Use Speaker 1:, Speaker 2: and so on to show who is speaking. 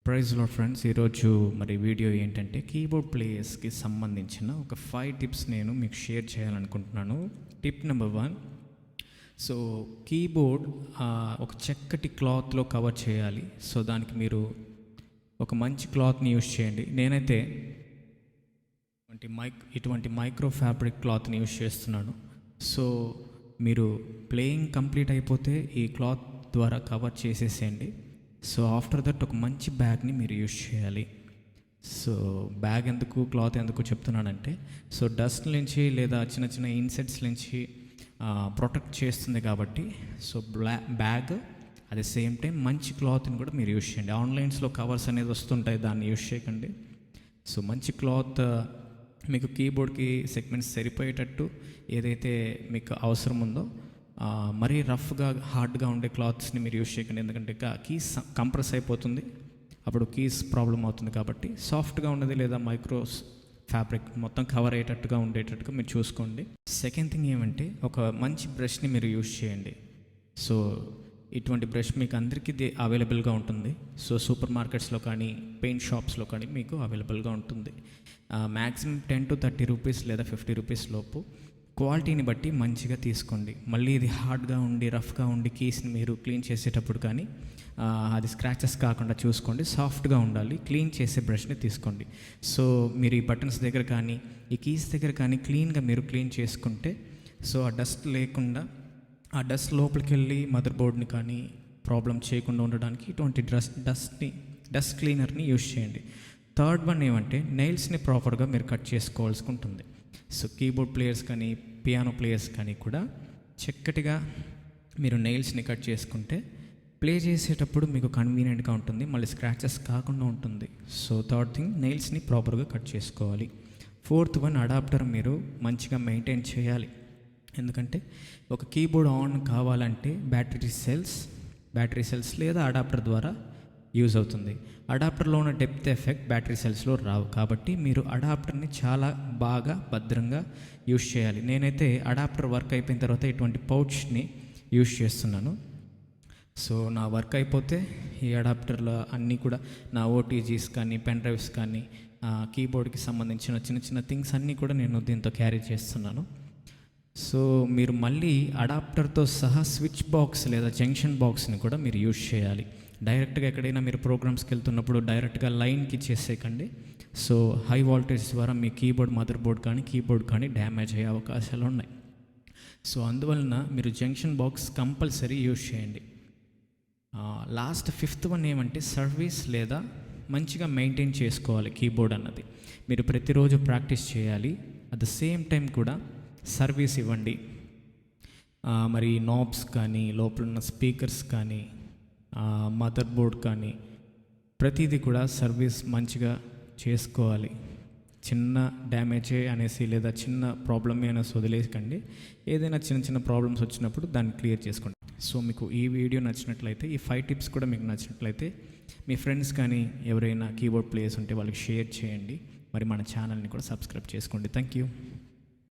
Speaker 1: Praise lord friends, ఈరోజు మరి video ఏంటంటే కీబోర్డ్ ప్లేయర్స్కి సంబంధించిన ఒక 5 టిప్స్ నేను మీకు షేర్ చేయాలనుకుంటున్నాను. టిప్ నెంబర్ 1, సో కీబోర్డ్ ఒక చక్కటి క్లాత్లో కవర్ చేయాలి. సో దానికి మీరు ఒక మంచి క్లాత్ని యూజ్ చేయండి. నేనైతే ఇటువంటి మైక్రో ఫ్యాబ్రిక్ క్లాత్ని యూజ్ చేస్తున్నాను. సో మీరు ప్లేయింగ్ కంప్లీట్ అయిపోతే ఈ క్లాత్ ద్వారా కవర్ చేసేసేయండి. సో ఆఫ్టర్ దట్ ఒక మంచి బ్యాగ్ని మీరు యూజ్ చేయాలి. సో బ్యాగ్ ఎందుకు, క్లాత్ ఎందుకు చెప్తున్నానంటే, సో డస్ట్ నుంచి లేదా చిన్న చిన్న ఇన్సెక్ట్స్ నుంచి ప్రొటెక్ట్ చేస్తుంది కాబట్టి. So bag at the same time మంచి క్లాత్ని కూడా మీరు యూజ్ చేయండి. ఆన్లైన్స్లో కవర్స్ అనేది వస్తుంటాయి, దాన్ని యూజ్ చేయకండి. సో మంచి క్లాత్ మీకు కీబోర్డ్కి సెగ్మెంట్స్ సరిపోయేటట్టు ఏదైతే మీకు అవసరం ఉందో, మరీ రఫ్గా హార్డ్గా ఉండే క్లాత్స్ని మీరు యూజ్ చేయకండి. ఎందుకంటే కీస్ కంప్రెస్ అయిపోతుంది, అప్పుడు కీస్ ప్రాబ్లం అవుతుంది. కాబట్టి సాఫ్ట్గా ఉన్నది లేదా మైక్రో ఫ్యాబ్రిక్ మొత్తం కవర్ అయ్యేటట్టుగా ఉండేటట్టుగా మీరు చూసుకోండి. సెకండ్ థింగ్ ఏమంటే, ఒక మంచి బ్రష్ని మీరు యూజ్ చేయండి. సో ఇటువంటి బ్రష్ మీకు అందరికీ అవైలబుల్గా ఉంటుంది. సో సూపర్ మార్కెట్స్లో కానీ పెయింట్ షాప్స్లో కానీ మీకు అవైలబుల్గా ఉంటుంది. మ్యాక్సిమం 10 to 30 రూపీస్ లేదా 50 రూపీస్ లోపు. క్వాలిటీని బట్టి మంచిగా తీసుకోండి. మళ్ళీ ఇది హార్డ్గా ఉండి రఫ్గా ఉండి కీస్ని మీరు క్లీన్ చేసేటప్పుడు కానీ అది స్క్రాచెస్ కాకుండా చూసుకోండి. సాఫ్ట్గా ఉండాలి, క్లీన్ చేసే బ్రష్ని తీసుకోండి. సో మీరు ఈ బటన్స్ దగ్గర కానీ ఈ కీస్ దగ్గర కానీ క్లీన్గా మీరు క్లీన్ చేసుకుంటే, సో ఆ డస్ట్ లేకుండా, ఆ డస్ట్ లోపలికి వెళ్ళి మదర్ బోర్డ్ని కానీ ప్రాబ్లం చేయకుండా ఉండడానికి ఇటువంటి డస్ట్ క్లీనర్ని యూజ్ చేయండి. థర్డ్ వన్ ఏమంటే, నెయిల్స్ని ప్రాపర్గా మీరు కట్ చేసుకోవాల్సి ఉంటుంది. సో కీబోర్డ్ ప్లేయర్స్ కానీ పియానో ప్లేయర్స్ కానీ కూడా చక్కటిగా మీరు నెయిల్స్ని కట్ చేసుకుంటే ప్లే చేసేటప్పుడు మీకు కన్వీనియంట్గా ఉంటుంది, మళ్ళీ స్క్రాచెస్ కాకుండా ఉంటుంది. సో థర్డ్ థింగ్, నెయిల్స్ని ప్రాపర్గా కట్ చేసుకోవాలి. ఫోర్త్ వన్, అడాప్టర్ మీరు మంచిగా మెయింటైన్ చేయాలి. ఎందుకంటే ఒక కీబోర్డ్ ఆన్ కావాలంటే బ్యాటరీ సెల్స్ లేదా అడాప్టర్ ద్వారా యూజ్ అవుతుంది. అడాప్టర్లో ఉన్న డెప్త్ ఎఫెక్ట్ బ్యాటరీ సెల్స్లో రావు. కాబట్టి మీరు అడాప్టర్ని చాలా బాగా భద్రంగా యూజ్ చేయాలి. నేనైతే అడాప్టర్ వర్క్ అయిపోయిన తర్వాత ఇటువంటి పౌచ్ని యూజ్ చేస్తున్నాను. సో నా వర్క్ అయిపోతే ఈ అడాప్టర్లో అన్నీ కూడా నా ఓటీజీస్ కానీ పెన్ డ్రైవ్స్ కానీ కీబోర్డ్కి సంబంధించిన చిన్న చిన్న థింగ్స్ అన్నీ కూడా నేను దీంతో క్యారీ చేస్తున్నాను. సో మీరు మళ్ళీ అడాప్టర్తో సహా స్విచ్ బాక్స్ లేదా జంక్షన్ బాక్స్ని కూడా మీరు యూజ్ చేయాలి. డైరెక్ట్గా ఎక్కడైనా మీరు ప్రోగ్రామ్స్కి వెళ్తున్నప్పుడు డైరెక్ట్గా లైన్కి చేసేయకండి. సో హై వాల్టేజ్ ద్వారా మీ మదర్ బోర్డ్ కానీ కీబోర్డ్ కానీ డ్యామేజ్ అయ్యే అవకాశాలు ఉన్నాయి. సో అందువలన మీరు జంక్షన్ బాక్స్ కంపల్సరీ యూజ్ చేయండి. లాస్ట్ ఫిఫ్త్ వన్ ఏమంటే, సర్వీస్ లేదా మంచిగా మెయింటైన్ చేసుకోవాలి కీబోర్డ్ అన్నది. మీరు ప్రతిరోజు ప్రాక్టీస్ చేయాలి. అట్ ద సేమ్ టైం కూడా సర్వీస్ ఇవ్వండి. మరి నాబ్స్ కానీ లోపల ఉన్న స్పీకర్స్ కానీ మదర్ బోర్డ్ కానీ ప్రతిదీ కూడా సర్వీస్ మంచిగా చేసుకోవాలి. చిన్న డ్యామేజే అనేసి లేదా చిన్న ప్రాబ్లమే అనేసి వదిలేకండి. ఏదైనా చిన్న చిన్న ప్రాబ్లమ్స్ వచ్చినప్పుడు దాన్ని క్లియర్ చేసుకోండి. సో మీకు ఈ వీడియో నచ్చినట్లయితే, ఈ 5 టిప్స్ కూడా మీకు నచ్చినట్లయితే మీ ఫ్రెండ్స్ కానీ ఎవరైనా కీబోర్డ్ ప్లేయర్స్ ఉంటే వాళ్ళకి షేర్ చేయండి. మరి మన ఛానల్ని కూడా సబ్స్క్రైబ్ చేసుకోండి. Thank you.